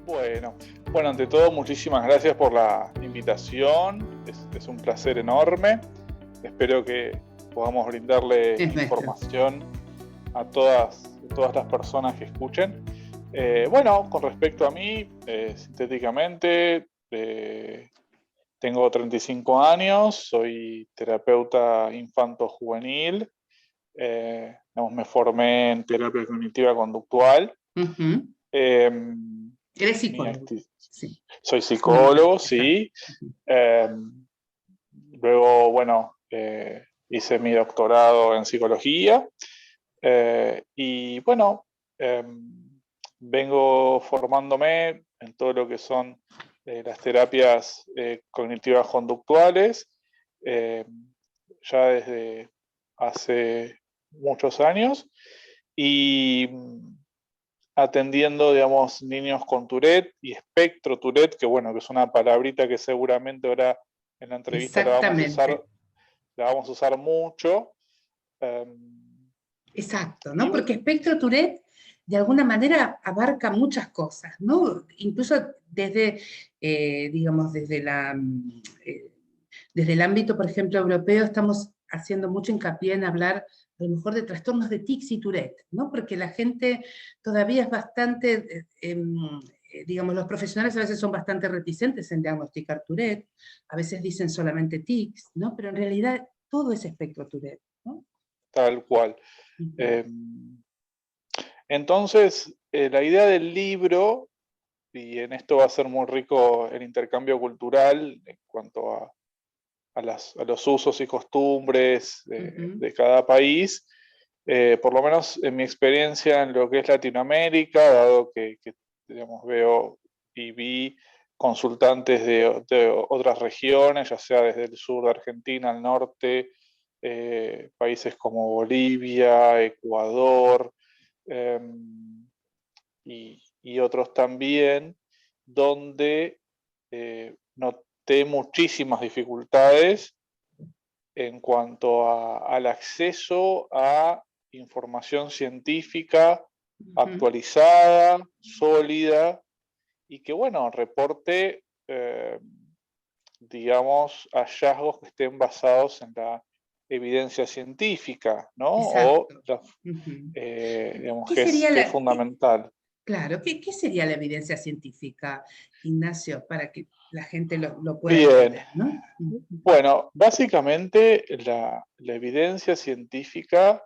Bueno, bueno, ante todo, muchísimas gracias por la invitación. Es un placer enorme. Espero que podamos brindarle Es nuestro. información a todas las personas que escuchen. Bueno, con respecto a mí, sintéticamente, tengo 35 años, soy terapeuta infanto-juvenil. Me formé en terapia cognitiva conductual. Ujú. Eh, Eres mi psicólogo. acti- Sí, Soy psicólogo, exacto. sí. Eh, Luego, bueno, hice mi doctorado en psicología. Y bueno, eh, vengo formándome en todo lo que son las terapias cognitivas conductuales, eh, ya desde hace muchos años, y atendiendo, digamos, niños con Tourette y espectro Tourette, que bueno, que es una palabrita que seguramente ahora en la entrevista Exactamente. la vamos a usar mucho. Exacto, Y ¿no? Porque espectro Tourette de alguna manera abarca muchas cosas, ¿no? Incluso desde, digamos, desde el ámbito, por ejemplo, europeo, estamos haciendo mucho hincapié en hablar a lo mejor de trastornos de tics y Tourette, ¿no? Porque la gente todavía es bastante, digamos, los profesionales a veces son bastante reticentes en diagnosticar Tourette, a veces dicen solamente tics, ¿no? Pero en realidad todo es espectro Tourette, ¿no? tal cual. Ujú. Eh, entonces, la idea del libro, y en esto va a ser muy rico el intercambio cultural en cuanto a los usos y costumbres Ujú. de cada país, por lo menos en mi experiencia en lo que es Latinoamérica, dado que digamos, veo y vi consultantes de otras regiones, ya sea desde el sur de Argentina al norte, países como Bolivia, Ecuador, eh, y otros también, donde noté muchísimas dificultades en cuanto al acceso a información científica Ujú. actualizada, sólida, y que, bueno, reporte, digamos, hallazgos que estén basados en la evidencia científica, ¿no? O, Exacto. Ujú. digamos, ¿Qué sería que es fundamental. claro, qué sería la evidencia científica, Ignacio, para que la gente lo pueda Bien, entender, ¿no? Ujú. bueno, básicamente la evidencia científica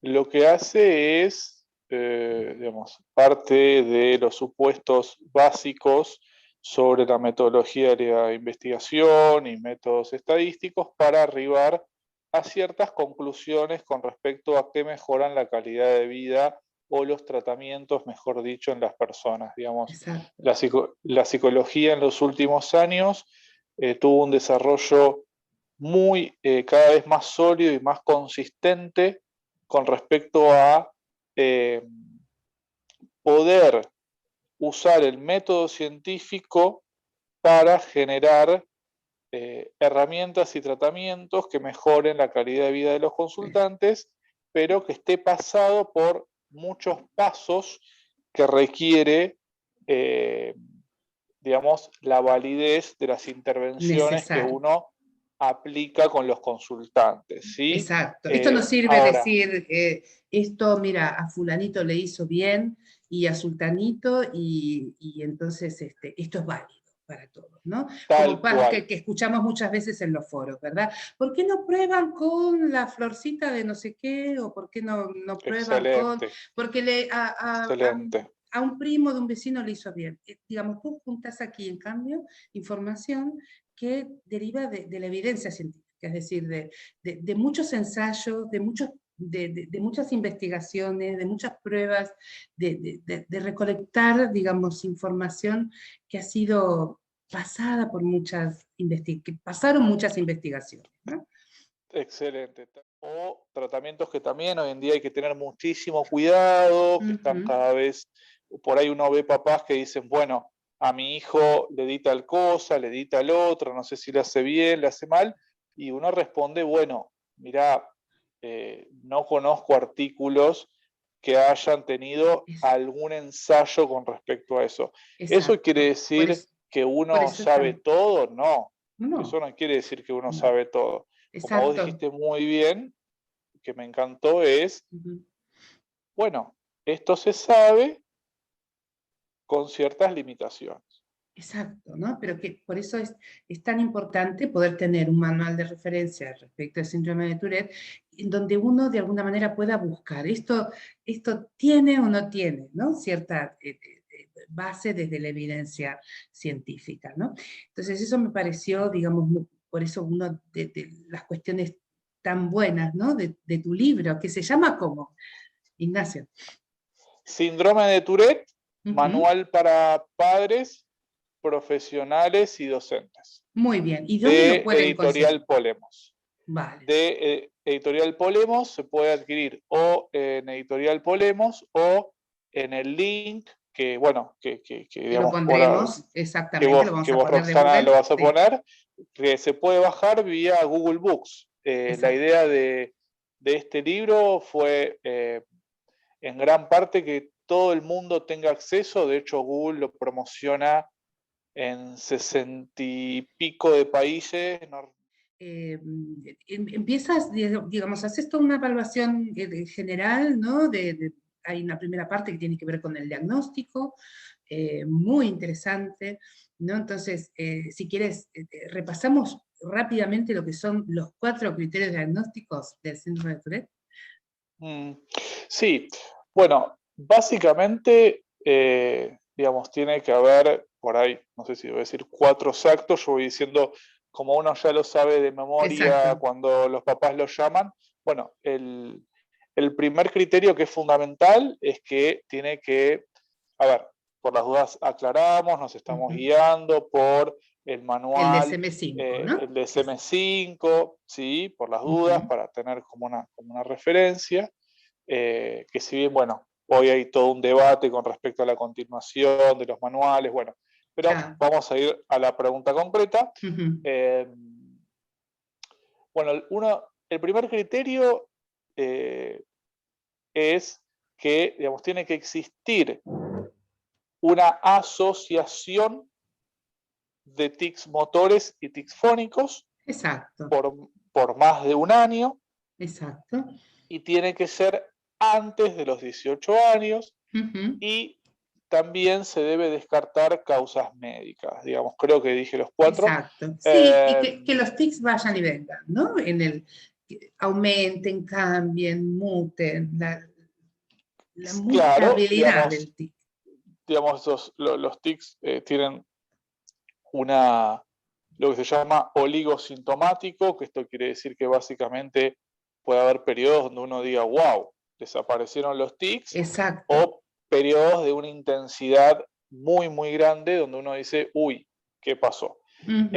lo que hace es, digamos, parte de los supuestos básicos sobre la metodología de la investigación y métodos estadísticos para arribar a ciertas conclusiones con respecto a qué mejoran la calidad de vida o los tratamientos, mejor dicho, en las personas. Digamos, Exacto. la psicología en los últimos años tuvo un desarrollo muy, cada vez más sólido y más consistente con respecto a eh, poder usar el método científico para generar herramientas y tratamientos que mejoren la calidad de vida de los consultantes, pero que esté pasado por muchos pasos que requiere, eh, digamos, la validez de las intervenciones que Necesario. uno aplica con los consultantes, ¿sí? Exacto. Esto no sirve Ahora, decir, esto, mira, a fulanito le hizo bien y a sultanito y entonces esto es válido para todos, ¿no? Como tal cual, que escuchamos muchas veces en los foros, ¿verdad? ¿Por qué no prueban con la florcita de no sé qué? ¿O por qué no prueban con...? excelente, Porque excelente, a un primo de un vecino le hizo bien. Digamos, tú juntas aquí, en cambio, información que deriva de la evidencia científica, es decir, de muchos ensayos, de muchas investigaciones, de muchas pruebas, de recolectar, digamos, información que ha sido pasada por que pasaron muchas investigaciones, ¿no? excelente. O tratamientos que también hoy en día hay que tener muchísimo cuidado, que están Ujú. cada vez, por ahí uno ve papás que dicen, bueno, a mi hijo le di tal cosa, le di tal otra, no sé si le hace bien, le hace mal, y uno responde, bueno, mira, no conozco artículos que hayan tenido Eso, algún ensayo con respecto a eso. ¿Eso exacto. quiere Por decir eso, que por uno eso sabe estamos. todo? No, No, eso no quiere decir que uno no. sabe todo. Como vos Exacto. dijiste muy bien, que me encantó, es, Ujú. bueno, esto se sabe con ciertas limitaciones. Exacto, ¿no? Pero que por eso es tan importante poder tener un manual de referencia respecto al síndrome de Tourette, en donde uno de alguna manera pueda buscar, esto tiene o no tiene, ¿no? Cierta base desde la evidencia científica, ¿no? Entonces eso me pareció, digamos, por eso una de las cuestiones tan buenas, ¿no? De tu libro, que se llama ¿cómo? Ignacio. Síndrome de Tourette, Ujú. manual para padres, profesionales y docentes, Muy bien. ¿Y dónde lo de pueden conseguir? Editorial Polemos. Vale. De Editorial Polemos se puede adquirir o en Editorial Polemos o en el link que, bueno, que Que lo digamos, ahora pondremos, exactamente, lo que vamos a vos, poner de Roxana, lo Google. vas a Sí, poner, que se puede bajar vía Google Books. La exacto. idea de este libro fue en gran parte que todo el mundo tenga acceso, de hecho Google lo promociona en 60 y pico de países. Empiezas, digamos, haces toda una evaluación general, ¿no? Hay una primera parte que tiene que ver con el diagnóstico, muy interesante, ¿no? Entonces, si quieres, repasamos rápidamente lo que son los 4 criterios diagnósticos del síndrome de Tourette. Sí, bueno, básicamente, digamos, tiene que haber por ahí, no sé si voy a decir 4 actos, yo voy diciendo, como uno ya lo sabe de memoria Exacto. cuando los papás lo llaman, bueno, el primer criterio que es fundamental es que tiene que, a ver, por las dudas aclaramos, nos estamos Ujú. guiando por el El manual, DSM-5, ¿no? el DSM-5, ¿sí? Por las dudas, Ujú. para tener como una referencia, que si bien, bueno, hoy hay todo un debate con respecto a la continuación de los manuales, bueno, pero Claro. vamos a ir a la pregunta concreta. Ujú. Eh, bueno, el primer criterio eh, es que, digamos, tiene que existir una asociación de tics motores y tics fónicos Exacto, por, por más de un año exacto. y tiene que ser antes de los 18 años Ujú. y también se debe descartar causas médicas. Digamos, creo que dije los 4. Exacto. Sí, y Eh, que los tics vayan y vengan, ¿no? Que aumenten, cambien, muten, la claro, mutabilidad del tic. digamos los tics tienen una, lo que se llama oligosintomático, que esto quiere decir que básicamente puede haber periodos donde uno diga, wow, desaparecieron los tics, Exacto. o periodos de una intensidad muy, muy grande donde uno dice, uy, ¿qué pasó? Ujú.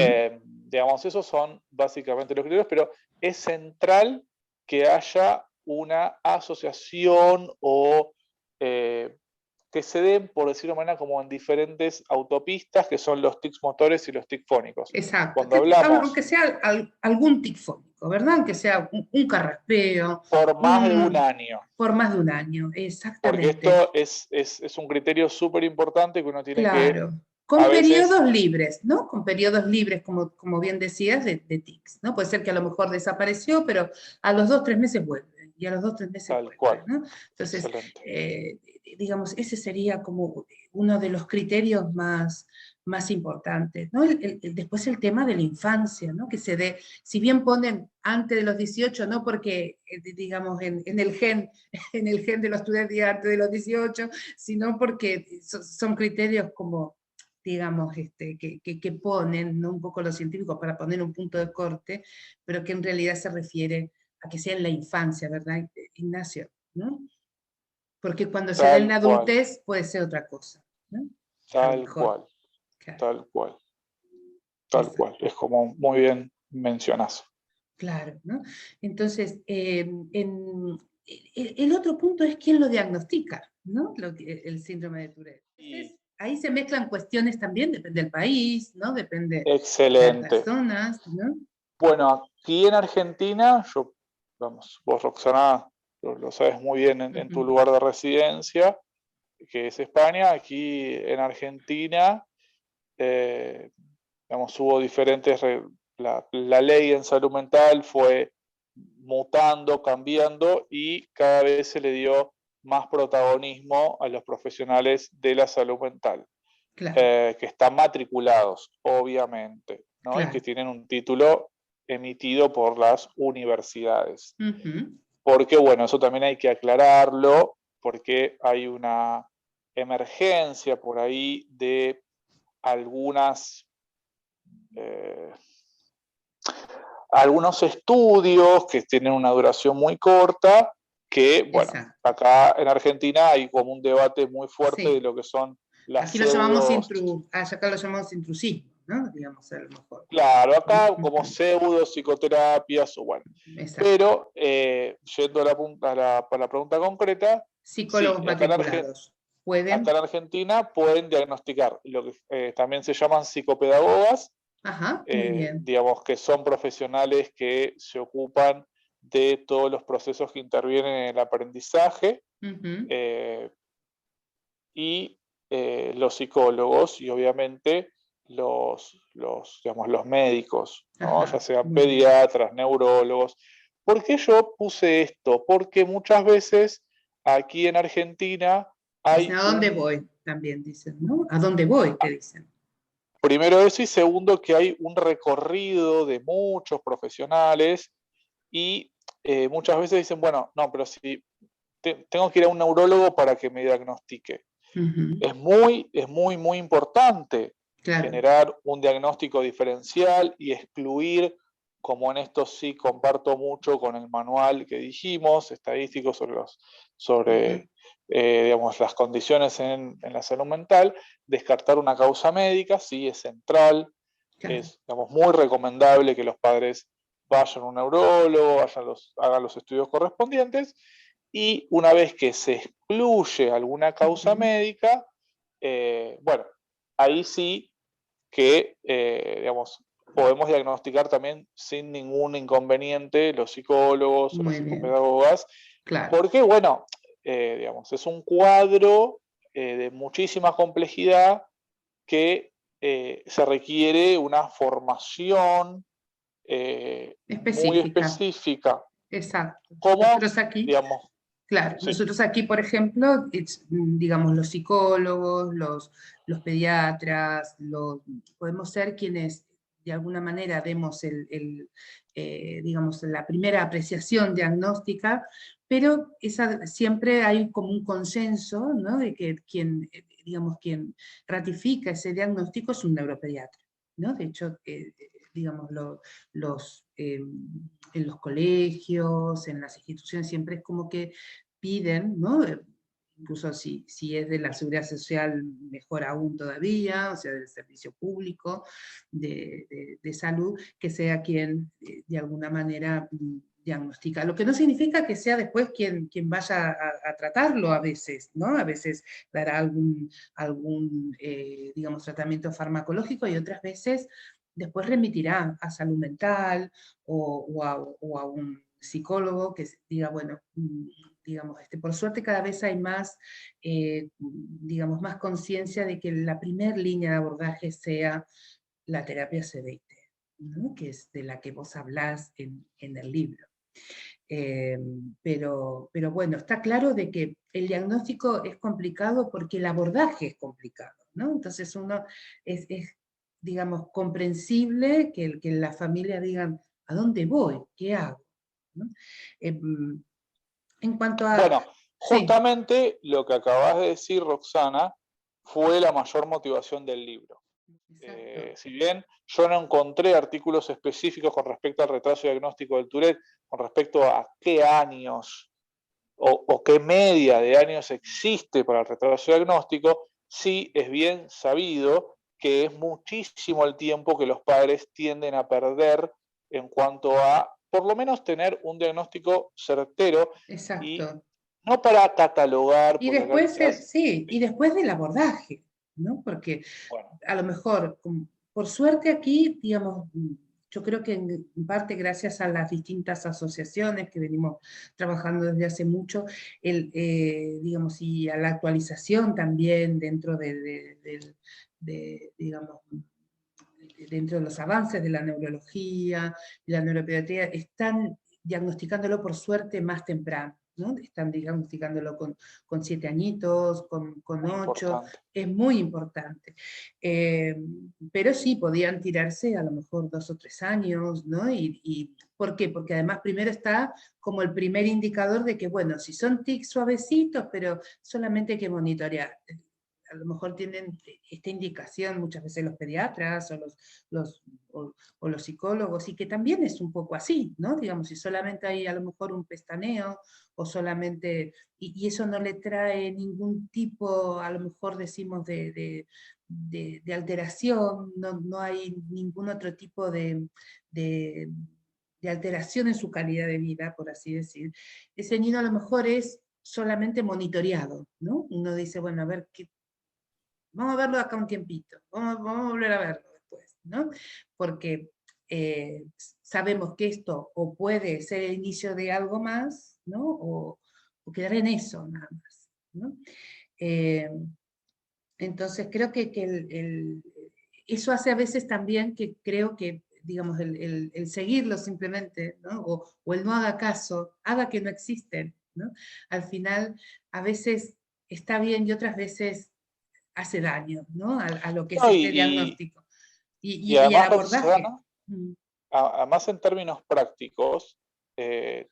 Digamos, esos son básicamente los criterios, pero es central que haya una asociación o que se den, por decirlo de manera, como en diferentes autopistas, que son los tics motores y los tics fónicos. Exacto. Cuando hablamos Aunque sea algún tic fónico, ¿verdad? Aunque sea un carraspeo, por más de un año, por más de un año, porque exactamente. esto es un criterio súper importante que uno tiene que, Claro, a con veces, periodos libres, ¿no? Con periodos libres, como bien decías, de tics, ¿no? Puede ser que a lo mejor desapareció, pero a los 2, 3 meses vuelve, y a los 2, 3 meses tal vuelve, cual, ¿no? Entonces, excelente, digamos, ese sería como uno de los criterios más importantes, ¿no? Después el tema de la infancia, ¿no? Que se dé, si bien ponen antes de los 18, no porque, digamos, en el gen, en el gen de los estudiantes antes de los 18, sino porque son criterios como, digamos, que ponen, ¿no? Un poco los científicos para poner un punto de corte, pero que en realidad se refiere a que sea en la infancia, ¿verdad, Ignacio? ¿No? Porque cuando se da en tal la cual, adultez puede ser otra cosa, ¿no? A lo tal mejor, cual, claro, tal cual, tal exacto. cual. Es como muy bien mencionas. Claro, ¿no? Entonces, el otro punto es quién lo diagnostica, ¿no? El síndrome de Tourette. Y Entonces, ahí se mezclan cuestiones también, depende del país, ¿no? Depende de las excelente. zonas, ¿no? Bueno, aquí en Argentina, yo, vamos, vos Roxana lo sabes muy bien en tu Ujú. lugar de residencia, que es España. Aquí en Argentina, digamos, hubo diferentes, la ley en salud mental fue mutando, cambiando y cada vez se le dio más protagonismo a los profesionales de la salud mental, Claro, que están matriculados, obviamente, ¿no? Y que claro. tienen un título emitido por las universidades. Ujú. Porque, bueno, eso también hay que aclararlo, porque hay una emergencia por ahí de algunas, eh, algunos estudios que tienen una duración muy corta, que, bueno, Exacto. acá en Argentina hay como un debate muy fuerte de Sí. lo que son las Aquí lo llamamos pseudos. acá lo llamamos intrusismo, ¿no? Digamos, a lo mejor. Claro, acá como Ujú. pseudo psicoterapias o bueno. Exacto. Pero yendo a la pregunta concreta, sí, Psicólogos matriculados acá pueden, en Argentina pueden diagnosticar lo que también se llaman psicopedagogas, ajá, muy bien. digamos que son profesionales que se ocupan de todos los procesos que intervienen en el aprendizaje, Ujú. eh, y los psicólogos y obviamente digamos, los médicos, ¿no? Ya Ajá, sean muy bien. pediatras, neurólogos. ¿Por qué yo puse esto? Porque muchas veces aquí en Argentina Dicen, hay ¿a dónde voy? También dicen, ¿no? ¿A dónde voy? Te dicen. primero eso y segundo que hay un recorrido de muchos profesionales y muchas veces dicen, bueno, no, pero si tengo que ir a un neurólogo para que me diagnostique. Ujú. Muy importante Claro. generar un diagnóstico diferencial y excluir, como en esto sí comparto mucho con el manual que dijimos, estadístico Ujú. sobre digamos, las condiciones en la salud mental, descartar una causa médica, sí es central, Claro. es, digamos, muy recomendable que los padres vayan a un neurólogo, hagan los estudios correspondientes, y una vez que se excluye alguna causa Ujú. médica, bueno, ahí sí que, digamos, podemos diagnosticar también sin ningún inconveniente los psicólogos o las Muy bien. psicopedagogas, Claro. porque, bueno, digamos, es un cuadro de muchísima complejidad que se requiere una formación muy Específica. específica, Exacto. como, Nosotros aquí, digamos, claro, sí, nosotros aquí, por ejemplo, digamos, los psicólogos, los pediatras, podemos ser quienes de alguna manera demos digamos, la primera apreciación diagnóstica, pero siempre hay como un consenso, ¿no? De que digamos, quien ratifica ese diagnóstico es un neuropediatra, ¿no? De hecho, digamos, los, en los colegios, en las instituciones, siempre es como que piden, ¿no? Incluso si es de la seguridad social, mejor aún todavía, o sea, del servicio público de salud, que sea quien de alguna manera diagnostica. Lo que no significa que sea después quien vaya a tratarlo a veces, ¿no? A veces dará algún digamos, tratamiento farmacológico y otras veces después remitirá a salud mental o a un psicólogo que diga, bueno, digamos, por suerte cada vez hay más, digamos, más conciencia de que la primera línea de abordaje sea la terapia CBT, ¿no? Que es de la que vos hablás en el libro. Eh, pero bueno, está claro de que el diagnóstico es complicado porque el abordaje es complicado, ¿no? Entonces uno es digamos, comprensible que la familia digan, ¿a dónde voy? ¿Qué hago? ¿No? Eh, en cuanto a... bueno, Sí, justamente lo que acabas de decir, Roxana, fue la mayor motivación del libro. exacto. Si bien yo no encontré artículos específicos con respecto al retraso diagnóstico del Tourette, con respecto a qué años o qué media de años existe para el retraso diagnóstico, sí es bien sabido que es muchísimo el tiempo que los padres tienden a perder en cuanto a, por lo menos, tener un diagnóstico certero y Exacto. no para catalogar, Y porque acá después, quizás, sí, y después del abordaje, ¿no? Porque bueno, a lo mejor, por suerte aquí, digamos, yo creo que en parte gracias a las distintas asociaciones que venimos trabajando desde hace mucho, digamos, y a la actualización también dentro digamos, dentro de los avances de la neurología y la neuropediatría, están diagnosticándolo por suerte más temprano, ¿no? Están diagnosticándolo con 7 añitos, con 8, es muy importante. Pero sí, podían tirarse a lo mejor 2 o 3 años, ¿no? ¿Por qué? Porque además primero está como el primer indicador de que, bueno, si son tics suavecitos, pero solamente hay que monitorear. A lo mejor tienen esta indicación muchas veces los pediatras los, o los psicólogos, y que también es un poco así, ¿no? Digamos, si solamente hay a lo mejor un pestaneo, o solamente, y eso no le trae ningún tipo, a lo mejor decimos, de alteración, no hay ningún otro tipo de, de alteración en su calidad de vida, por así decir, ese niño a lo mejor es solamente monitoreado, ¿no? Uno dice, bueno, a ver, vamos a verlo acá un tiempito, vamos a volver a verlo después, ¿no? Porque sabemos que esto o puede ser el inicio de algo más, ¿no? O quedar en eso nada más, ¿no? Eh, entonces creo que eso hace a veces también que creo que, digamos, el seguirlo simplemente, ¿no? O el no haga caso, haga que no existen, ¿no? Al final, a veces está bien y otras veces hace daño, ¿no? A lo que es No, este diagnóstico. y Y el además, abordaje. Roxana, además en términos prácticos,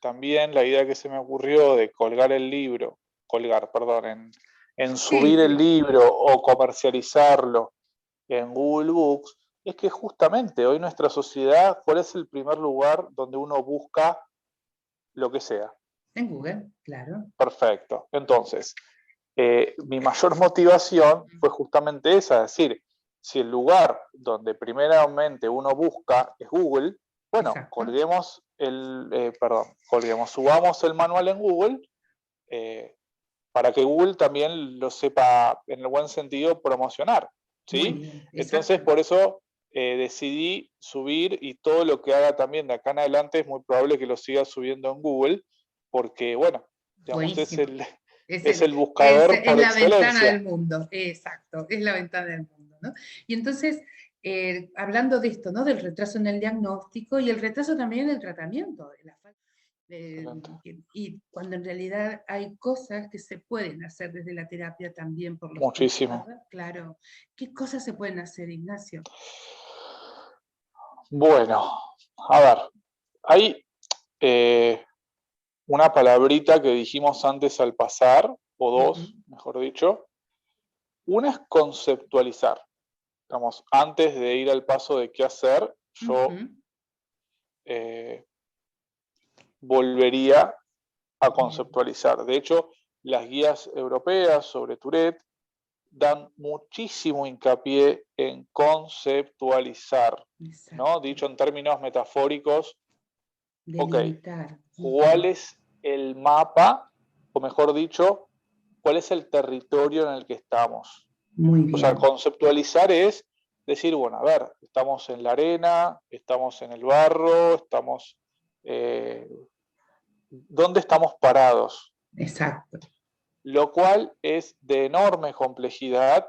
también la idea que se me ocurrió de en Sí, subir el sí, libro o comercializarlo en Google Books, es que justamente hoy nuestra sociedad, ¿cuál es el primer lugar donde uno busca lo que sea? en Google, claro. Perfecto. Entonces, mi mayor motivación fue justamente esa, es decir, si el lugar donde primeramente uno busca es Google, bueno, Exacto. subamos el manual en Google eh, para que Google también lo sepa en el buen sentido promocionar, Muy ¿sí? bien, Entonces, exacto. por eso decidí subir, y todo lo que haga también de acá en adelante es muy probable que lo siga subiendo en Google, porque, bueno, digamos, Buenísimo. es el buscador Es por la ventana excelencia. del mundo, exacto, es la ventana del mundo, ¿no? Y entonces, hablando de esto, ¿no? Del retraso en el diagnóstico y el retraso también en el tratamiento, de la Excelente. y cuando en realidad hay cosas que se pueden hacer desde la terapia también por los tiempos, Muchísimo. ¿verdad? Claro. ¿Qué cosas se pueden hacer, Ignacio? Bueno, a ver, hay una palabrita que dijimos antes al pasar, o dos, mejor dicho. Una es conceptualizar. Digamos, antes de ir al paso de qué hacer, yo eh, volvería a Bien. conceptualizar. De hecho, las guías europeas sobre Tourette dan muchísimo hincapié en conceptualizar, ¿no? Exacto. Dicho en términos metafóricos, ok, Delimitar. ¿cuál es el mapa, o mejor dicho, cuál es el territorio en el que estamos? Muy O sea, bien. conceptualizar es decir, bueno, a ver, estamos en la arena, estamos en el barro, ¿dónde estamos parados? Exacto. Lo cual es de enorme complejidad,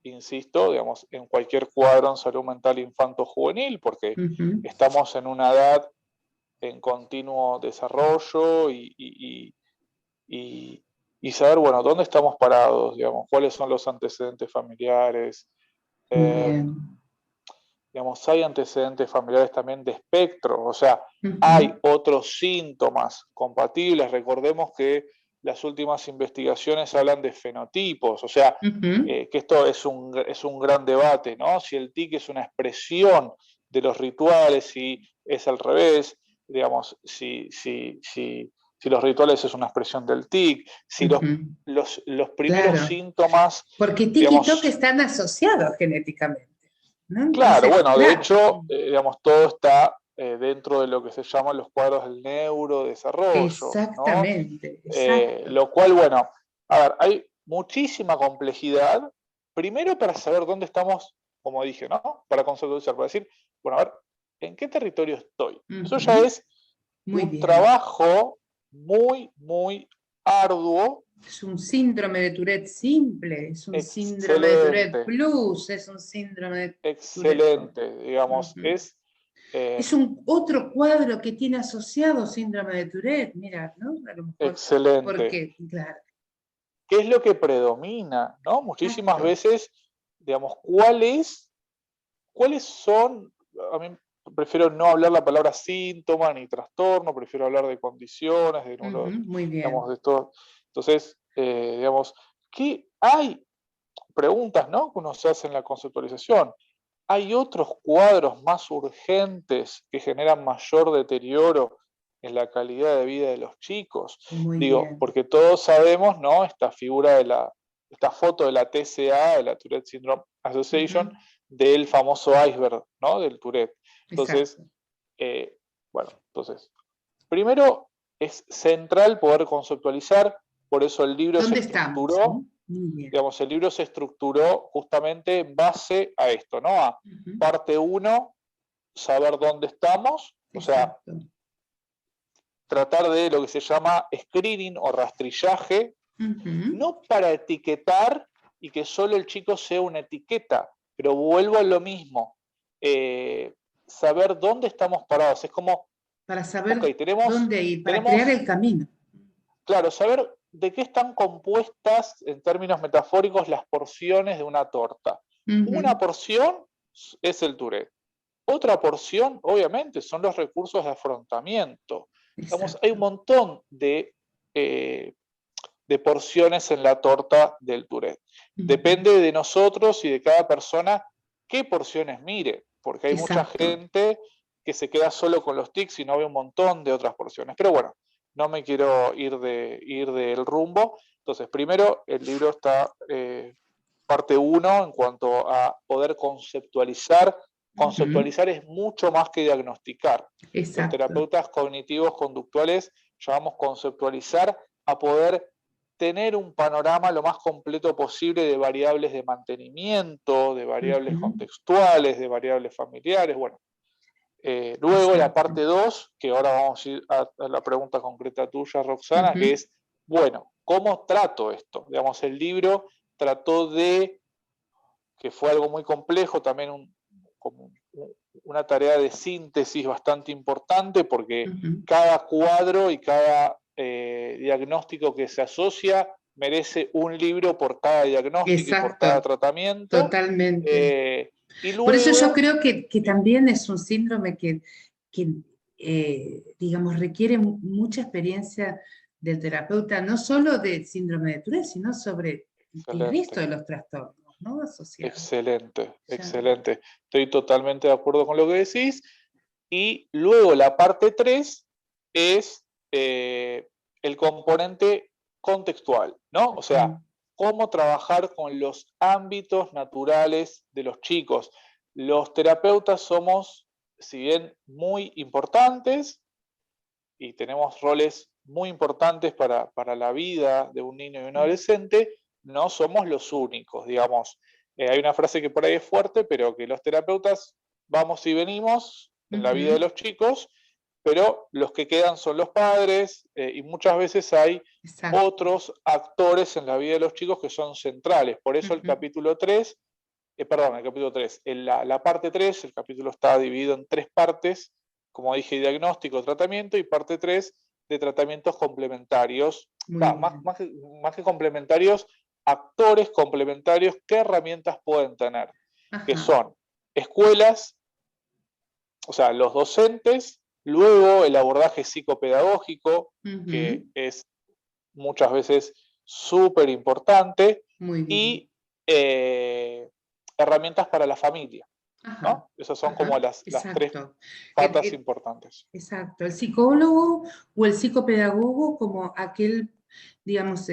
insisto, digamos, en cualquier cuadro en salud mental infanto-juvenil, porque estamos en una edad en continuo desarrollo y saber, bueno, dónde estamos parados, digamos, cuáles son los antecedentes familiares. Bien. Digamos, hay antecedentes familiares también de espectro, o sea, hay otros síntomas compatibles. Recordemos que las últimas investigaciones hablan de fenotipos, o sea, que esto es un gran debate, ¿no? Si el TIC es una expresión de los rituales, si es al revés, digamos, si los rituales es una expresión del TIC, si los primeros Claro. síntomas, Porque TIC y TOC digamos, están asociados genéticamente, ¿no? claro, Entonces, bueno, de claro. hecho, digamos, todo está dentro de lo que se llaman los cuadros del neurodesarrollo, ¿no? Exactamente, exacto. Lo cual, bueno, a ver, hay muchísima complejidad, primero para saber dónde estamos, como dije, ¿no? Para conceptualizar, para decir, bueno, a ver, en qué territorio estoy. Eso ya es muy un bien. trabajo muy, muy arduo. Es un síndrome de Tourette simple, es un síndrome de Tourette Excelente, plus, es un síndrome de Tourette. excelente, digamos, Es un otro cuadro que tiene asociado síndrome de Tourette, mira, ¿no? A lo mejor, excelente. porque, claro. ¿Qué es lo que predomina? ¿No? Muchísimas Exacto. veces, digamos, ¿cuáles son? A mí prefiero no hablar la palabra síntoma ni trastorno, prefiero hablar de condiciones, de Muy bien. digamos, de todo. Entonces, digamos, ¿qué hay? Preguntas, ¿no? Que uno se hace en la conceptualización. ¿Hay otros cuadros más urgentes que generan mayor deterioro en la calidad de vida de los chicos? Muy Digo, bien. porque todos sabemos, ¿no? Esta figura esta foto de la TCA, de la Tourette Syndrome Association, del famoso iceberg, ¿no? Del Tourette. Entonces, bueno, entonces, primero es central poder conceptualizar, por eso el libro se ¿Dónde estamos? estructuró. Muy bien. Digamos, el libro se estructuró justamente en base a esto, ¿no? A parte 1, saber dónde estamos, o sea, tratar de lo que se llama screening o rastrillaje, no para etiquetar y que solo el chico sea una etiqueta, pero vuelvo a lo mismo, saber dónde estamos parados, es como, para saber okay, dónde ir, para crear el camino. Claro, saber de qué están compuestas, en términos metafóricos, las porciones de una torta. Una porción es el Tourette. Otra porción, obviamente, son los recursos de afrontamiento. Digamos, hay un montón de porciones en la torta del Tourette. Depende de nosotros y de cada persona qué porciones mire, porque hay mucha gente que se queda solo con los tics y no ve un montón de otras porciones. Pero bueno, no me quiero ir del rumbo. Entonces, primero, el libro está parte 1 en cuanto a poder conceptualizar. Conceptualizar es mucho más que diagnosticar. Los terapeutas cognitivos conductuales llamamos conceptualizar a poder tener un panorama lo más completo posible de variables de mantenimiento, de variables contextuales, de variables familiares. Bueno, luego la parte 2, que ahora vamos a ir a la pregunta concreta tuya, Roxana, que es, bueno, ¿cómo trato esto? Digamos, el libro trató de, que fue algo muy complejo, también como una tarea de síntesis bastante importante, porque cada cuadro y cada diagnóstico que se asocia merece un libro por cada diagnóstico y por cada tratamiento. Totalmente. Y luego, por eso yo creo que también es un síndrome que digamos, requiere mucha experiencia del terapeuta, no solo de síndrome de Tourette, sino sobre el resto de los trastornos, ¿no? Asociados. Excelente, excelente. Estoy totalmente de acuerdo con lo que decís. Y luego la parte 3 es el componente contextual, ¿no? O sea, cómo trabajar con los ámbitos naturales de los chicos. Los terapeutas somos, si bien muy importantes, y tenemos roles muy importantes para la vida de un niño y un adolescente, no somos los únicos, digamos. Hay una frase que por ahí es fuerte, pero que los terapeutas vamos y venimos en la vida de los chicos, pero los que quedan son los padres, y muchas veces hay otros actores en la vida de los chicos que son centrales. Por eso el capítulo 3, la parte 3, el capítulo está dividido en 3 partes, como dije, diagnóstico, tratamiento, y parte 3 de tratamientos complementarios, más que complementarios, actores complementarios, qué herramientas pueden tener, que son escuelas, o sea, los docentes, luego el abordaje psicopedagógico, que es muchas veces súper importante, y herramientas para la familia. ¿No? Esas son como las 3 patas importantes. Exacto, el psicólogo o el psicopedagogo como aquel, digamos,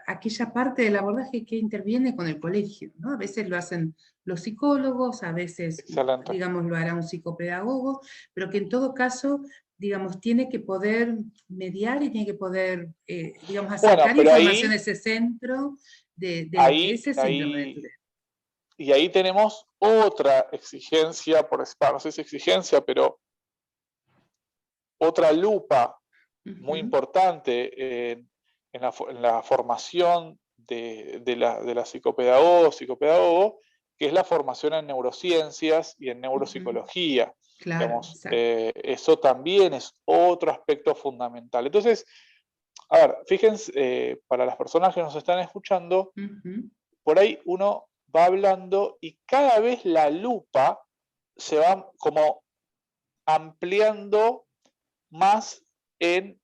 aquella parte del abordaje que interviene con el colegio, ¿no? A veces lo hacen los psicólogos, a veces, digamos, lo hará un psicopedagogo, pero que en todo caso, digamos, tiene que poder mediar y tiene que poder, digamos, acercar información a ese centro de ese síndrome de Tourette. Y ahí tenemos otra exigencia, no sé si exigencia, pero otra lupa muy importante en la formación de la psicopedagogo, que es la formación en neurociencias y en neuropsicología. Claro, Digamos, eso también es otro aspecto fundamental. Entonces, a ver, fíjense, para las personas que nos están escuchando, por ahí uno va hablando y cada vez la lupa se va como ampliando más en,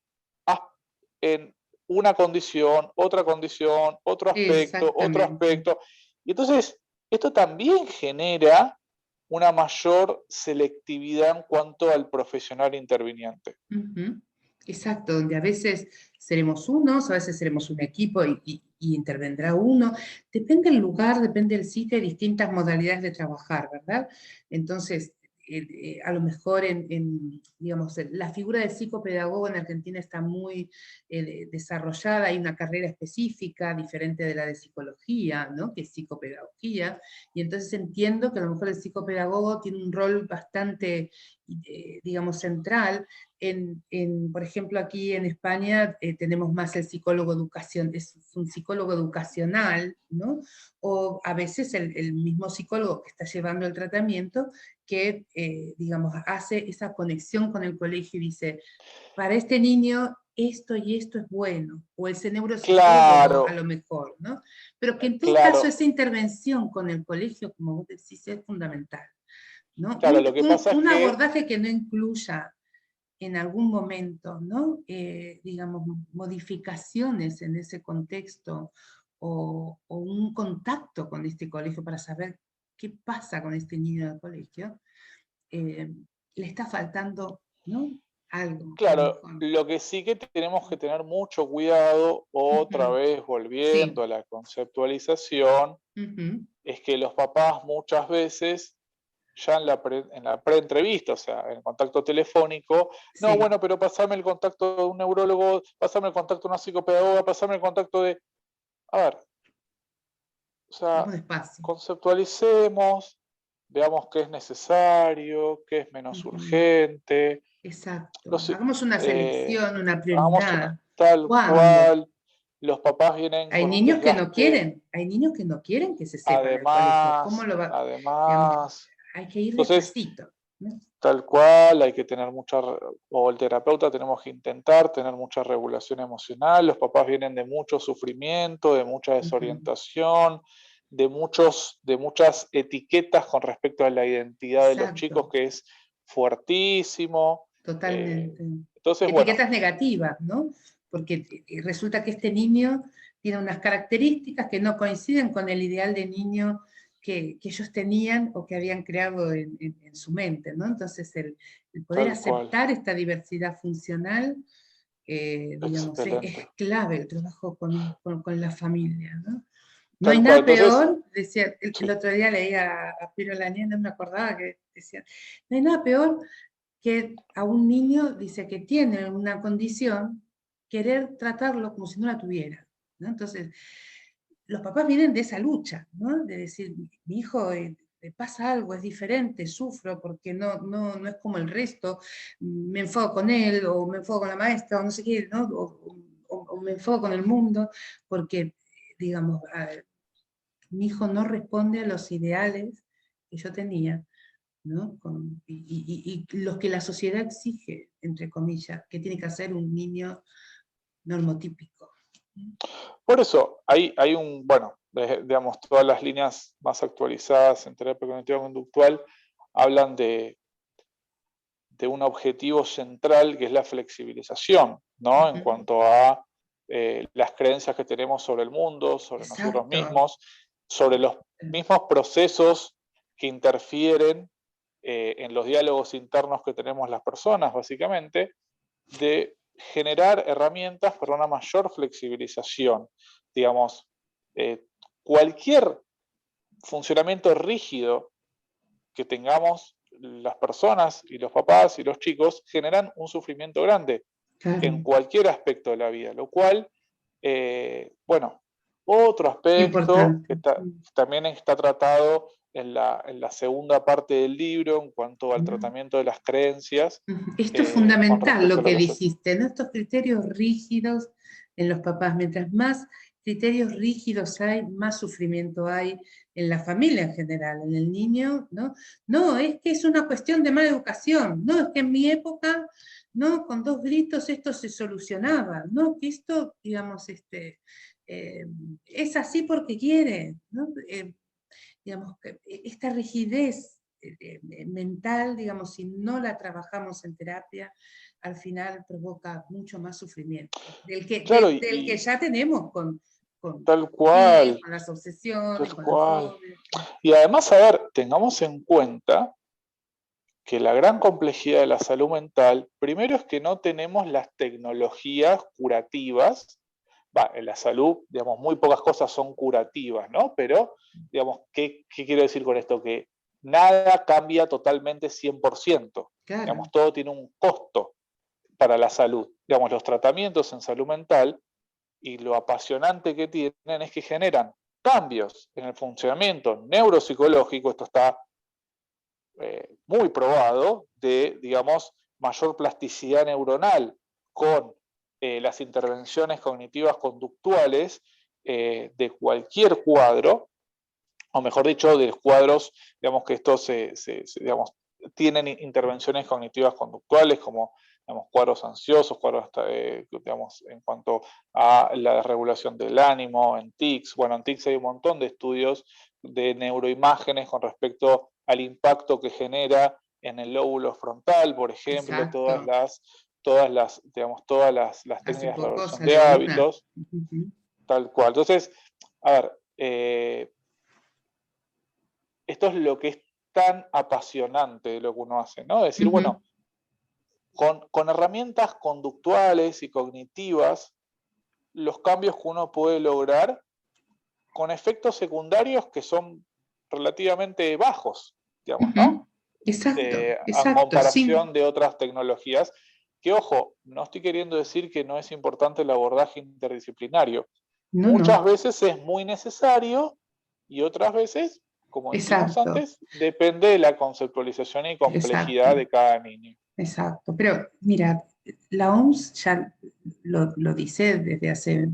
en una condición, otro exactamente. aspecto. Y entonces, esto también genera una mayor selectividad en cuanto al profesional interviniente. Exacto, donde a veces seremos unos, a veces seremos un equipo y intervendrá uno. Depende del lugar, depende del sitio, hay distintas modalidades de trabajar, ¿verdad? Entonces, a lo mejor digamos, la figura del psicopedagogo en Argentina está muy desarrollada, hay una carrera específica diferente de la de psicología, ¿no? Que es psicopedagogía, y entonces entiendo que a lo mejor el psicopedagogo tiene un rol bastante, digamos, central. Por ejemplo, aquí en España tenemos más el psicólogo educación, es un psicólogo educacional, ¿no? O a veces el mismo psicólogo que está llevando el tratamiento que, digamos, hace esa conexión con el colegio y dice, para este niño esto y esto es bueno, o ese neuropsicólogo a Claro, lo mejor, ¿no? Pero que en todo caso claro, esa intervención con el colegio, como vos decís, es fundamental, ¿no? claro, lo que pasa es Un que, abordaje que no incluya en algún momento, ¿no? Digamos, modificaciones en ese contexto o un contacto con este colegio para saber qué pasa con este niño del colegio, le está faltando, ¿no? Algo, a lo claro, mejor. lo que sí que tenemos que tener mucho cuidado, otra vez volviendo Sí. a la conceptualización, es que los papás muchas veces ya en la pre-entrevista, o sea, en el contacto telefónico, no, Sí. bueno, pero pasame el contacto de un neurólogo, pasame el contacto de una psicopedagoga, pasame el contacto de... A ver, o sea, Vamos despacio. conceptualicemos, veamos qué es necesario, qué es menos urgente, Exacto. los, Hagamos una selección, una hagamos una prioridad. tal ¿Cuándo? cual, los papás vienen Hay con un niños que no desgaste, quieren, hay niños que no quieren que se sepa en el colegio. ¿Cómo además, lo va? Digamos, además, hay que ir entonces despacito, ¿no? tal cual, hay que tener o el terapeuta tenemos que intentar tener mucha regulación emocional, los papás vienen de mucho sufrimiento, de mucha desorientación, de muchas etiquetas con respecto a la identidad de los chicos, Exacto, que es fuertísimo. totalmente. Entonces, bueno, Etiquetas negativas, ¿no? Porque resulta que este niño tiene unas características que no coinciden con el ideal de niño que ellos tenían o que habían creado en su mente, ¿no? Entonces, el poder tal cual, aceptar esta diversidad funcional, digamos, es excelente. clave el trabajo con la familia, ¿no? No hay Tal cual, nada entonces, peor, decía, el sí, otro día leía a Piero Lanier, no me acordaba que decía, no hay nada peor que a un niño, dice, que tiene una condición, querer tratarlo como si no la tuviera, ¿no? Entonces, los papás vienen de esa lucha, ¿no? De decir, mi hijo le pasa algo, es diferente, sufro porque no es como el resto, me enfoco con él, o me enfoco con la maestra, o no sé qué, ¿no? O me enfoco con el mundo, porque, digamos, mi hijo no responde a los ideales que yo tenía, ¿no? Y los que la sociedad exige, entre comillas, que tiene que hacer un niño normotípico. por eso hay bueno, digamos, todas las líneas más actualizadas en terapia cognitiva conductual hablan de un objetivo central que es la flexibilización, ¿no? En cuanto a las creencias que tenemos sobre el mundo, sobre nosotros Exacto. mismos, sobre los mismos procesos que interfieren en los diálogos internos que tenemos las personas, básicamente, de generar herramientas para una mayor flexibilización. Digamos, cualquier funcionamiento rígido que tengamos las personas y los papás y los chicos generan un sufrimiento grande en Claro. cualquier aspecto de la vida, lo cual, bueno, otro aspecto Importante. que también está tratado en la segunda parte del libro en cuanto al tratamiento de las creencias. Esto es Con fundamental respecto lo a lo que que es dijiste, ¿no? Estos criterios rígidos en los papás. Mientras más criterios rígidos hay, más sufrimiento hay en la familia en general, en el niño, ¿no? No, es que es una cuestión de mala educación, no, es que en mi época, ¿no? Con 2 gritos esto se solucionaba, ¿no? Que esto, digamos, es así porque quiere, ¿no? Digamos, que esta rigidez mental, digamos, si no la trabajamos en terapia, al final provoca mucho más sufrimiento, Claro, del que ya tenemos con tal los hijos, cual, con las obsesiones, tal con las cual. fobias. Y además, a ver, tengamos en cuenta que la gran complejidad de la salud mental, primero es que no tenemos las tecnologías curativas. En la salud, digamos, muy pocas cosas son curativas, ¿no? Pero, digamos, ¿qué quiero decir con esto? Que nada cambia totalmente 100%. Claro. Digamos, todo tiene un costo para la salud. Digamos, los tratamientos en salud mental y lo apasionante que tienen es que generan cambios en el funcionamiento neuropsicológico, esto está muy probado, de, digamos, mayor plasticidad neuronal con las intervenciones cognitivas conductuales de cualquier cuadro, o mejor dicho, de los cuadros, digamos, que estos digamos, tienen intervenciones cognitivas conductuales como, digamos, cuadros ansiosos, cuadros, digamos, en cuanto a la regulación del ánimo, en tics. Bueno, en tics hay un montón de estudios de neuroimágenes con respecto al impacto que genera en el lóbulo frontal, por ejemplo, Exacto. digamos, todas las Hace técnicas de poco reversión de salió una. hábitos, tal cual. Entonces, a ver, esto es lo que es tan apasionante de lo que uno hace, ¿no? Decir, bueno, con herramientas conductuales y cognitivas, los cambios que uno puede lograr con efectos secundarios que son relativamente bajos, digamos, ¿no? Exacto, En exacto, sí. comparación de otras tecnologías, que ojo, no estoy queriendo decir que no es importante el abordaje interdisciplinario. No, Muchas no. veces es muy necesario y otras veces, como dijimos Exacto, antes, depende de la conceptualización y complejidad exacto, de cada niño. exacto. Pero mira, la OMS ya lo dice desde hace,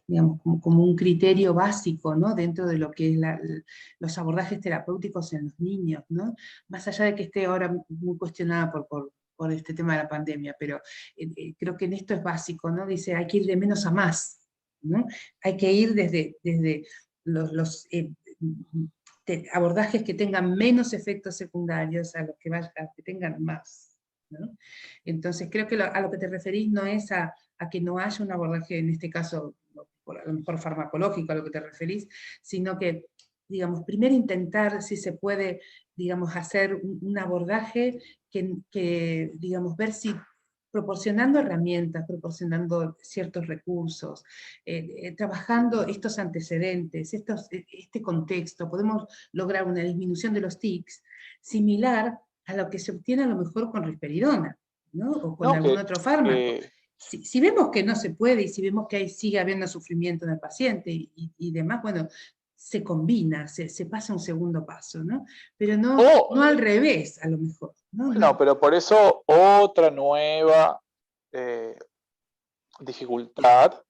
digamos, como un criterio básico, ¿no? Dentro de lo que es los abordajes terapéuticos en los niños, ¿no? Más allá de que esté ahora muy cuestionada por este tema de la pandemia, pero creo que en esto es básico, ¿no? Dice, hay que ir de menos a más, ¿no? Hay que ir desde los abordajes que tengan menos efectos secundarios a los que tengan más, ¿no? Entonces creo que a lo que te referís no es a que no haya un abordaje, en este caso, a lo mejor farmacológico a lo que te referís, sino que, digamos, primero intentar si se puede, digamos, hacer un abordaje que, digamos, ver si proporcionando herramientas, proporcionando ciertos recursos, trabajando estos antecedentes, este contexto, podemos lograr una disminución de los tics similar a lo que se obtiene a lo mejor con risperidona, ¿no? O con No, algún otro fármaco. que Si vemos que no se puede y si vemos que sigue habiendo sufrimiento en el paciente y demás, bueno, se combina, se pasa un segundo paso, ¿no? Pero no al revés, a lo mejor. ¿No? bueno, No. pero por eso otra nueva dificultad,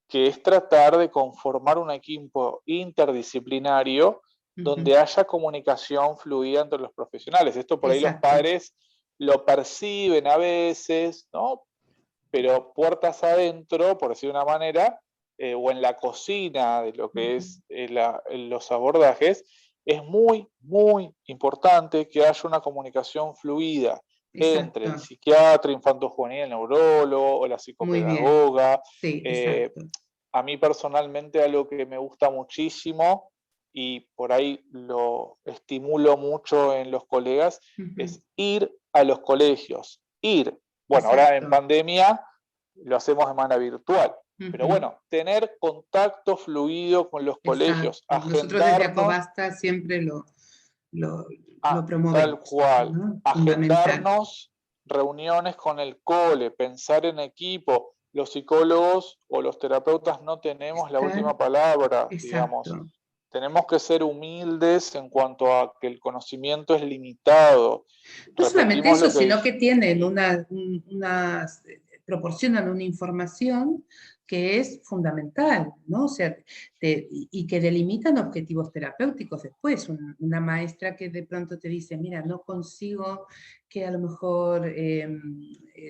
que es tratar de conformar un equipo interdisciplinario donde haya comunicación fluida entre los profesionales. Esto por ahí los Exacto. padres lo perciben a veces, ¿no? Pero puertas adentro, por decir de una manera, o en la cocina de lo que es los abordajes, es muy, muy importante que haya una comunicación fluida entre el Exacto. psiquiatra, infanto-juvenil, el neurólogo o la Muy bien. psicopedagoga. Sí, exacto. A mí personalmente algo que me gusta muchísimo y por ahí lo estimulo mucho en los colegas es ir a los colegios. Bueno, ahora en Exacto. pandemia lo hacemos de manera virtual, pero bueno, tener contacto fluido con los colegios, Exacto. Nosotros desde agendarnos, Acobasta siempre lo tal promovemos, cual, ¿no? Fundamental. agendarnos reuniones con el cole, pensar en equipo. Los psicólogos o los terapeutas no tenemos la Estar, última palabra, digamos. exacto. tenemos que ser humildes en cuanto a que el conocimiento es limitado. No solamente Repetimos eso, lo que sino que dijimos. tienen proporcionan una información que es fundamental, ¿no? O sea, y que delimitan objetivos terapéuticos después. Una maestra que de pronto te dice, mira, no consigo que a lo mejor,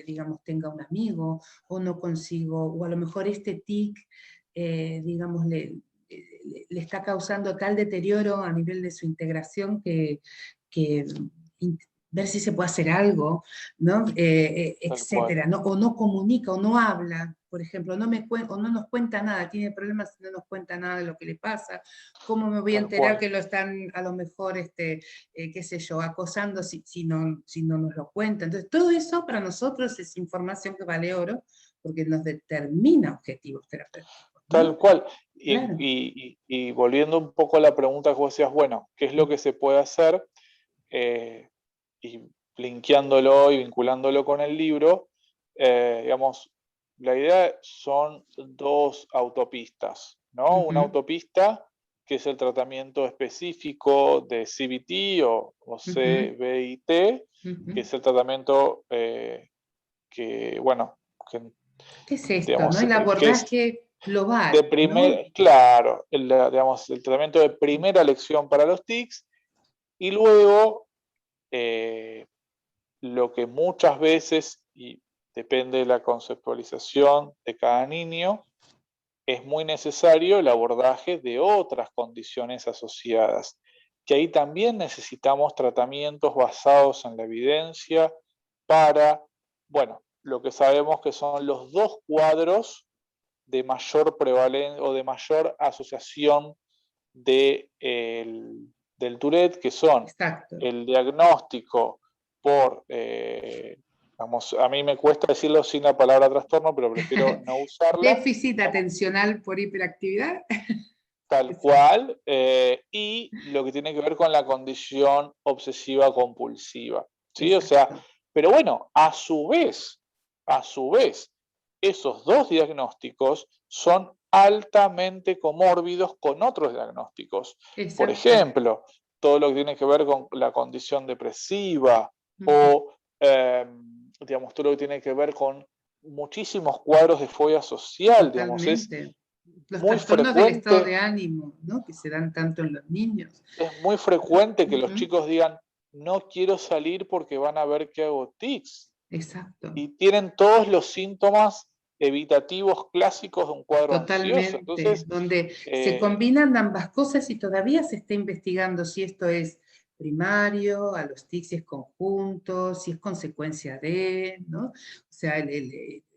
digamos, tenga un amigo, o no consigo, o a lo mejor este tic, digamos, le está causando tal deterioro a nivel de su integración que ver si se puede hacer algo, ¿no? Tal cual. Etcétera, ¿no? O no comunica, o no habla, por ejemplo, o no nos cuenta nada, tiene problemas y no nos cuenta nada de lo que le pasa, ¿cómo me voy a Tal enterar cual. que lo están a lo mejor, qué sé yo, acosando si no nos lo cuenta? Entonces, todo eso para nosotros es información que vale oro, porque nos determina objetivos terapéuticos, Tal ¿no? cual. Claro. Y volviendo un poco a la pregunta que vos decías, bueno, ¿qué es lo que se puede hacer? Y linkeándolo y vinculándolo con el libro, digamos, la idea son dos autopistas, ¿no? Una Ujú, autopista que es el tratamiento específico de CBT o ujú, CBIT, que ujú. es el tratamiento que, bueno, que, ¿Qué es esto, no? digamos, El que es abordaje de global, ¿no? primer, claro, digamos, el tratamiento de primera elección para los tics, y luego lo que muchas veces, y depende de la conceptualización de cada niño, es muy necesario el abordaje de otras condiciones asociadas, que ahí también necesitamos tratamientos basados en la evidencia para, bueno, lo que sabemos que son los dos cuadros de mayor prevalencia o de mayor asociación del Tourette, que son Exacto. el diagnóstico por, vamos, a mí me cuesta decirlo sin la palabra trastorno, pero prefiero no usarla, Déficit digamos, atencional por hiperactividad. tal cual, y lo que tiene que ver con la condición obsesiva compulsiva, ¿sí? O sea, Exacto. pero bueno, a su vez, esos dos diagnósticos son altamente comórbidos con otros diagnósticos. Por Exacto. ejemplo, todo lo que tiene que ver con la condición depresiva Ujú. o, digamos, todo lo que tiene que ver con muchísimos cuadros de fobia social, digamos, Totalmente. Los muy trastornos del estado frecuente de ánimo, ¿no? Que se dan tanto en los niños. es muy frecuente que los Ujú. chicos digan, no quiero salir porque van a ver que hago tics. Exacto. Y tienen todos los síntomas evitativos clásicos de un cuadro ansioso. Totalmente. Entonces, Donde se eh, combinan ambas cosas y todavía se está investigando si esto es primario, a los tics si es conjunto, si es consecuencia de, ¿no? O sea,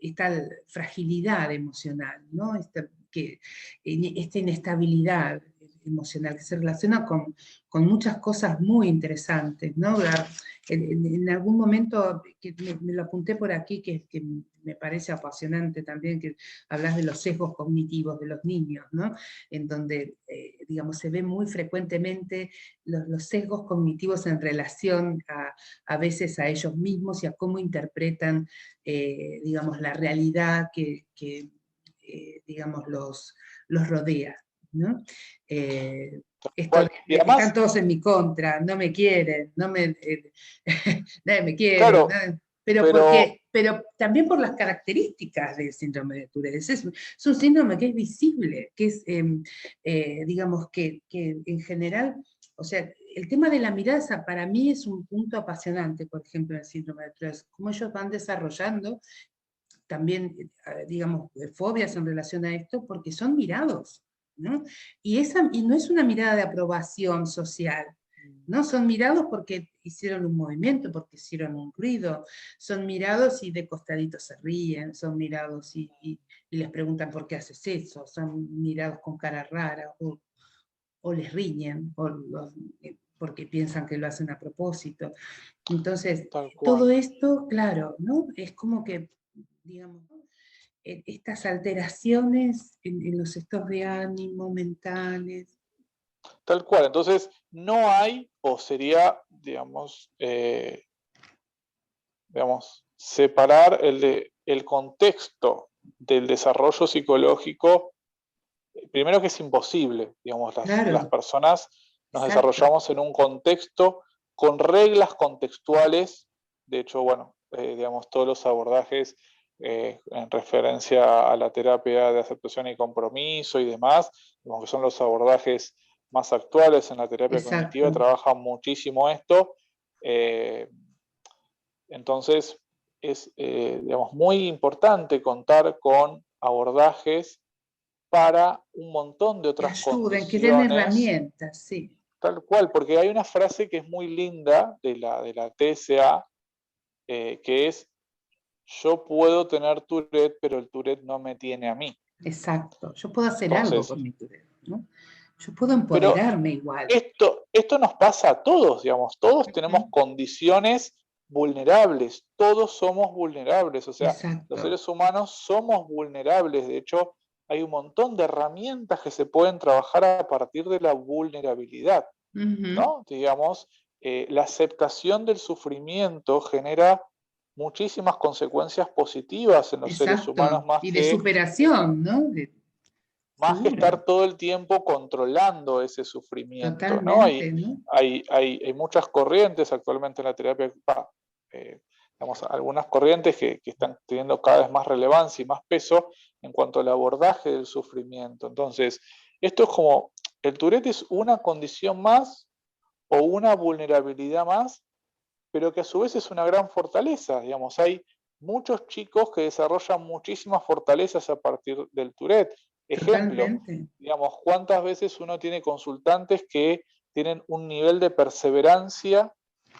esta fragilidad emocional, ¿no? Esta inestabilidad emocional que se relaciona con muchas cosas muy interesantes, ¿no? En algún momento, que me lo apunté por aquí, que me parece apasionante también, que hablas de los sesgos cognitivos de los niños, ¿no? En donde, digamos, se ve muy frecuentemente los sesgos cognitivos en relación a veces a ellos mismos y a cómo interpretan, digamos, la realidad digamos, los rodea, ¿no? Esto cual. Y de que están además, todos en mi contra, no me quieren, nadie me quiere, claro, pero pero también por las características del síndrome de Tourette. Es un síndrome que es visible, que es, digamos, que en general, o sea, el tema de la mirada para mí es un punto apasionante, por ejemplo, en el síndrome de Tourette, cómo ellos van desarrollando también, digamos, fobias en relación a esto, porque son mirados, ¿no? Y no es una mirada de aprobación social, ¿no? Son mirados porque hicieron un movimiento, porque hicieron un ruido, son mirados y de costadito se ríen, son mirados y les preguntan por qué haces eso, son mirados con cara rara, o les riñen, porque piensan que lo hacen a propósito. Entonces, tal todo cual. esto, claro, ¿no? Es como que, digamos, estas alteraciones en los estados de ánimo mentales. Tal cual. Entonces, no hay, o sería, digamos, separar el contexto del desarrollo psicológico primero que es imposible, digamos, las Claro, personas nos exacto. desarrollamos en un contexto con reglas contextuales. De hecho, bueno, digamos, todos los abordajes en referencia a la terapia de aceptación y compromiso y demás, como que son los abordajes más actuales en la terapia cognitiva, Exacto. trabajan muchísimo esto. eh, entonces, es digamos, muy importante contar con abordajes para un montón de Que otras ayuden, que den condiciones, herramientas, sí. tal cual, porque hay una frase que es muy linda de la TSA, que es, yo puedo tener Tourette, pero el Tourette no me tiene a mí. Exacto. Yo puedo hacer algo Entonces, con mi Tourette, ¿no? Yo puedo pero empoderarme igual. esto nos pasa a todos, digamos, todos tenemos Ujú. condiciones vulnerables, todos somos vulnerables, o sea, los Exacto. seres humanos somos vulnerables, de hecho, hay un montón de herramientas que se pueden trabajar a partir de la vulnerabilidad, Ujú. ¿no? Digamos, la aceptación del sufrimiento genera muchísimas consecuencias positivas en los seres humanos, Exacto. Y de superación, ¿no? más que Seguro. estar todo el tiempo controlando ese sufrimiento, ¿no? Totalmente, ¿no? Hay muchas corrientes actualmente en la terapia, digamos, algunas corrientes que están teniendo cada vez más relevancia y más peso en cuanto al abordaje del sufrimiento. Entonces, esto es como, el Tourette es una condición más o una vulnerabilidad más, pero que a su vez es una gran fortaleza. Digamos, hay muchos chicos que desarrollan muchísimas fortalezas a partir del Tourette. Ejemplo, Totalmente. digamos, ¿cuántas veces uno tiene consultantes que tienen un nivel de perseverancia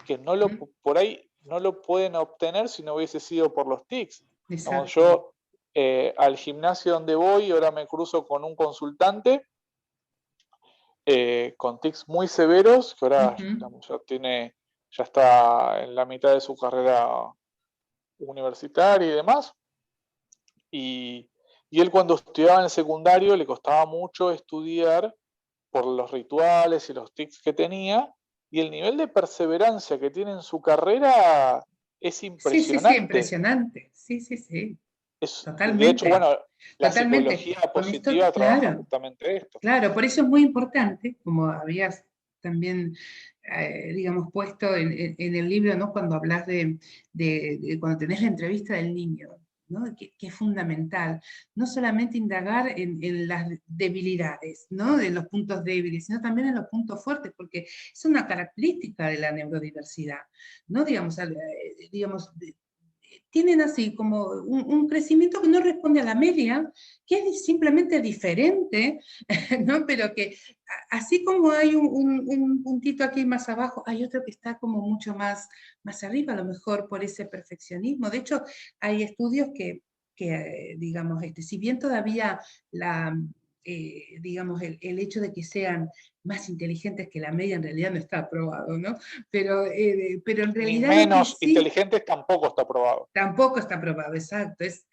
que Ujú. por ahí no lo pueden obtener si no hubiese sido por los TICs? Digamos, Exacto. yo al gimnasio donde voy, ahora me cruzo con un consultante con tics muy severos, que ahora Ujú. digamos, ya está en la mitad de su carrera universitaria y demás. Y, y él cuando estudiaba en el secundario le costaba mucho estudiar por los rituales y los tics que tenía, y el nivel de perseverancia que tiene en su carrera es Sí, sí, sí, impresionante. impresionante. Sí, sí, sí. De hecho, Totalmente. bueno, la Totalmente. psicología Con esto, positiva trabaja claro. justamente esto. Claro, por eso es muy importante, como habías también, digamos, puesto en el libro, ¿no? Cuando hablas de cuando tenés la entrevista del niño, ¿no? Que es fundamental, no solamente indagar en las debilidades, ¿no? De los puntos débiles, sino también en los puntos fuertes, porque es una característica de la neurodiversidad, ¿no? Digamos, tienen así como un crecimiento que no responde a la media, que es simplemente diferente, ¿no? Pero que así como hay un puntito aquí más abajo, hay otro que está como mucho más arriba, a lo mejor por ese perfeccionismo. De hecho, hay estudios que digamos, si bien todavía digamos, el hecho de que sean más inteligentes que la media en realidad no está aprobado, ¿no? Pero en Ni realidad lo que menos sí inteligentes tampoco está probado. tampoco está aprobado, exacto, es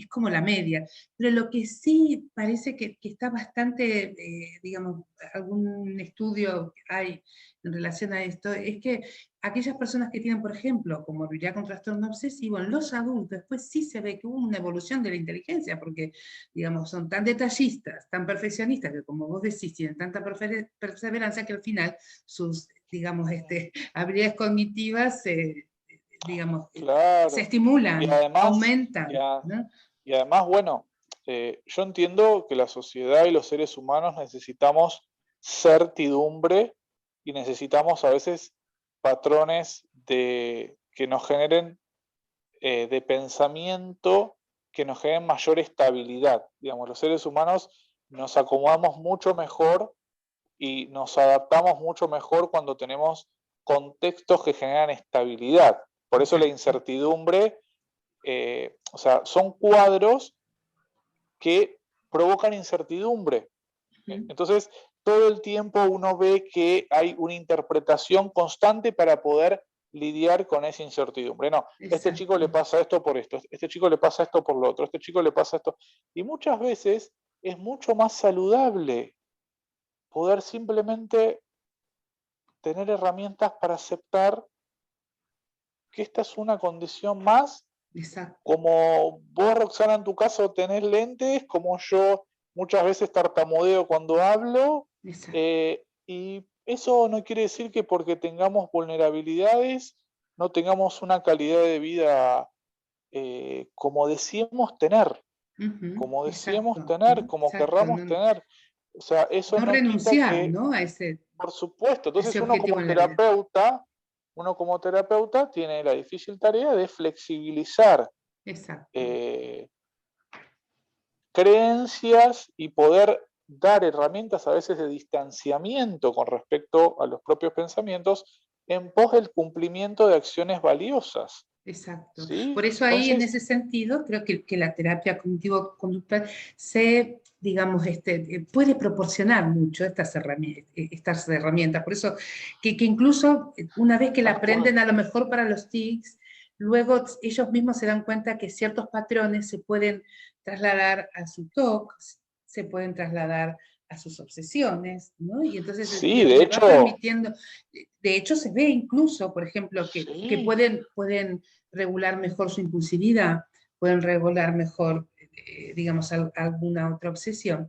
como la media. Pero lo que sí parece que está bastante, digamos, algún estudio hay en relación a esto, es que aquellas personas que tienen, por ejemplo, comorbilidad con trastorno obsesivo, en los adultos, después sí se ve que hubo una evolución de la inteligencia, porque, digamos, son tan detallistas, tan perfeccionistas, que como vos decís, tienen tanta perseverancia que al final sus, digamos, habilidades cognitivas digamos, se Claro. Y estimulan, además, y, aumentan, a- ¿no? y además, bueno, yo entiendo que la sociedad y los seres humanos necesitamos certidumbre y necesitamos a veces patrones que nos generen de pensamiento, que nos generen mayor estabilidad. Digamos, los seres humanos nos acomodamos mucho mejor y nos adaptamos mucho mejor cuando tenemos contextos que generan estabilidad. Por eso la Exacto. incertidumbre, o sea, son cuadros que provocan incertidumbre. Ujú. Entonces, todo el tiempo uno ve que hay una interpretación constante para poder lidiar con esa incertidumbre. No, este chico le Exacto. pasa esto por esto, este chico le pasa esto por lo otro, este chico le pasa esto. Y muchas veces es mucho más saludable poder simplemente tener herramientas para aceptar que esta es una condición más, Exacto. como vos, Roxana, en tu caso tenés lentes, como yo muchas veces tartamudeo cuando hablo, Exacto. y eso no quiere decir que porque tengamos vulnerabilidades no tengamos una calidad de vida como decíamos tener, Ujú, como decíamos exacto, tener, ¿no? como Exacto, querramos no, tener. O sea, eso no no quita renunciar, que, ¿no? por supuesto, A ese entonces objetivo en la vida. uno como terapeuta tiene la difícil tarea de flexibilizar Exacto, eh, creencias y poder dar herramientas a veces de distanciamiento con respecto a los propios pensamientos en pos del cumplimiento de acciones valiosas. exacto. ¿Sí? Por eso ahí, en Entonces, ese sentido, creo que la terapia cognitivo-conductual se, digamos, puede proporcionar mucho estas herramientas. Por eso que incluso una vez que la tal cual. aprenden, a lo mejor para los TICs, luego ellos mismos se dan cuenta que ciertos patrones se pueden trasladar a su TOC, se pueden trasladar a sus obsesiones, ¿no? Y entonces Sí, de le va hecho, permitiendo, de hecho se ve incluso, por ejemplo, que sí, pueden regular mejor su impulsividad, pueden regular mejor, digamos, alguna otra obsesión.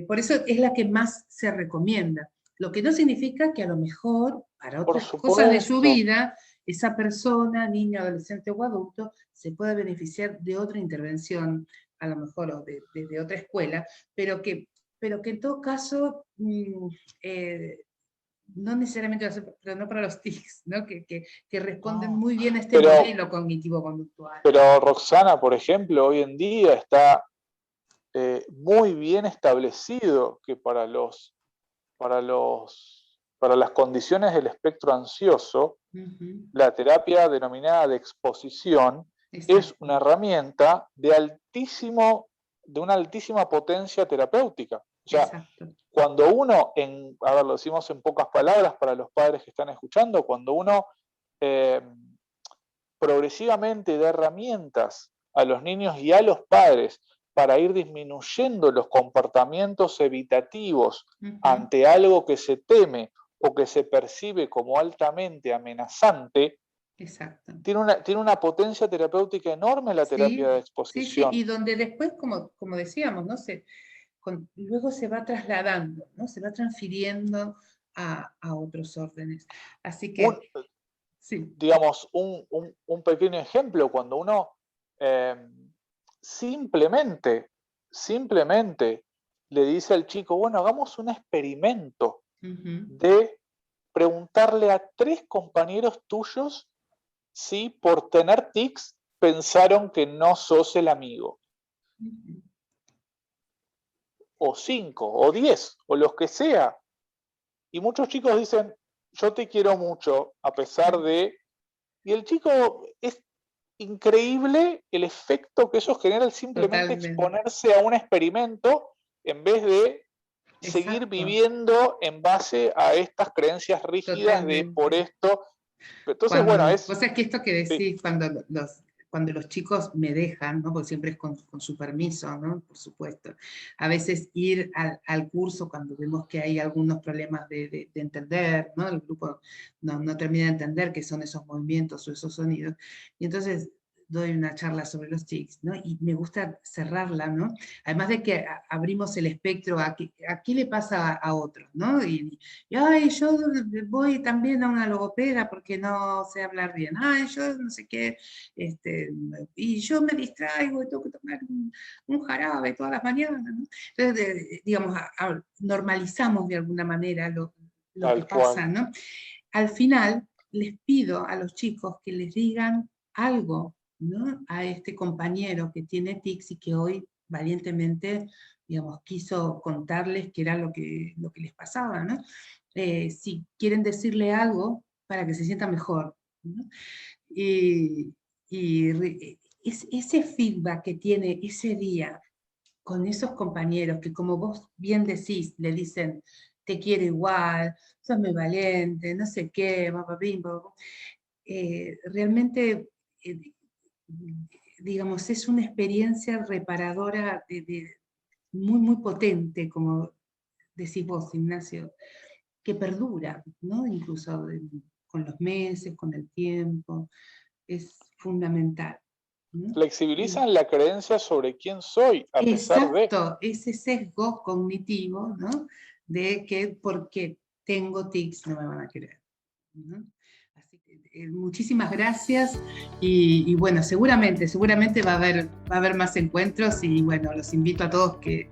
Por eso es la que más se recomienda. Lo que no significa que a lo mejor para por otras cosas de su supuesto. vida, esa persona, niño, adolescente o adulto, se pueda beneficiar de otra intervención, a lo mejor o de otra escuela, pero que en todo caso no necesariamente, pero no para los TICs, ¿no? Que responden No. muy bien a este Pero, modelo cognitivo-conductual. pero Roxana, por ejemplo, hoy en día está muy bien establecido que para las condiciones del espectro ansioso, Ujú, la terapia denominada de exposición es exacto, una herramienta de una altísima potencia terapéutica. O sea, exacto. cuando uno, a ver, lo decimos en pocas palabras para los padres que están escuchando, cuando uno eh, progresivamente da herramientas a los niños y a los padres para ir disminuyendo los comportamientos evitativos Ujú, ante algo que se teme o que se percibe como altamente amenazante, exacto. tiene una potencia terapéutica enorme la terapia Sí, de sí, sí, exposición. y donde después, como decíamos, ¿no? Luego se va trasladando, ¿no? Se va transfiriendo a otros órdenes. Así Un, que, sí. digamos, un pequeño ejemplo, cuando uno eh, simplemente, simplemente le dice al chico, bueno, hagamos un experimento Ujú, de preguntarle a 3 compañeros tuyos si por tener tics pensaron que no sos el amigo, ujú. o 5, o 10, o los que sea. Y muchos chicos dicen, yo te quiero mucho, a pesar de... Y el chico es increíble el efecto que eso genera al simplemente Totalmente. exponerse a un experimento en vez de seguir Exacto, viviendo en base a estas creencias rígidas de por totalmente. esto. Entonces, bueno, Vos es... sabés que esto que Sí, decís, cuando los chicos me dejan, ¿no? Porque siempre es con su permiso, ¿no? Por supuesto. A veces ir al curso cuando vemos que hay algunos problemas de entender, ¿no? El grupo no termina de entender qué son esos movimientos o esos sonidos. Y entonces doy una charla sobre los tics, ¿no? Y me gusta cerrarla, ¿no? Además de que abrimos el espectro a qué le pasa a otros, ¿no? Y, ay, yo voy también a una logopeda porque no sé hablar bien. Ay, yo no sé qué. Y yo me distraigo y tengo que tomar un jarabe todas las mañanas, ¿no? Entonces, digamos, normalizamos de alguna manera lo que tal cual. pasa, ¿no? Al final, les pido a los chicos que les digan algo, ¿no? A este compañero que tiene tics y que hoy valientemente, digamos, quiso contarles qué era lo que les pasaba, ¿no? Si quieren decirle algo para que se sienta mejor, ¿no? Y, ese feedback que tiene ese día con esos compañeros que, como vos bien decís, le dicen, te quiero igual, sos muy valiente, no sé qué, realmente, eh, digamos, es una experiencia reparadora muy, muy potente, como decís vos, Ignacio, que perdura, ¿no? Incluso con los meses, con el tiempo, es fundamental. Flexibilizan la creencia sobre quién soy, a pesar de... Exacto, ese sesgo cognitivo, ¿no? De que porque tengo tics no me van a querer. Así que muchísimas gracias y bueno, seguramente va a haber más encuentros y bueno, los invito a todos que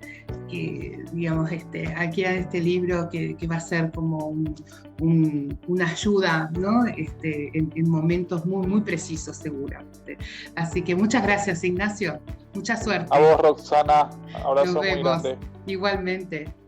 digamos, adquieran este libro que va a ser como una ayuda, ¿no? En momentos muy, muy precisos seguramente. Así que muchas gracias, Ignacio, mucha suerte. A vos, Roxana, abrazo Nos muy vemos. grande. Igualmente.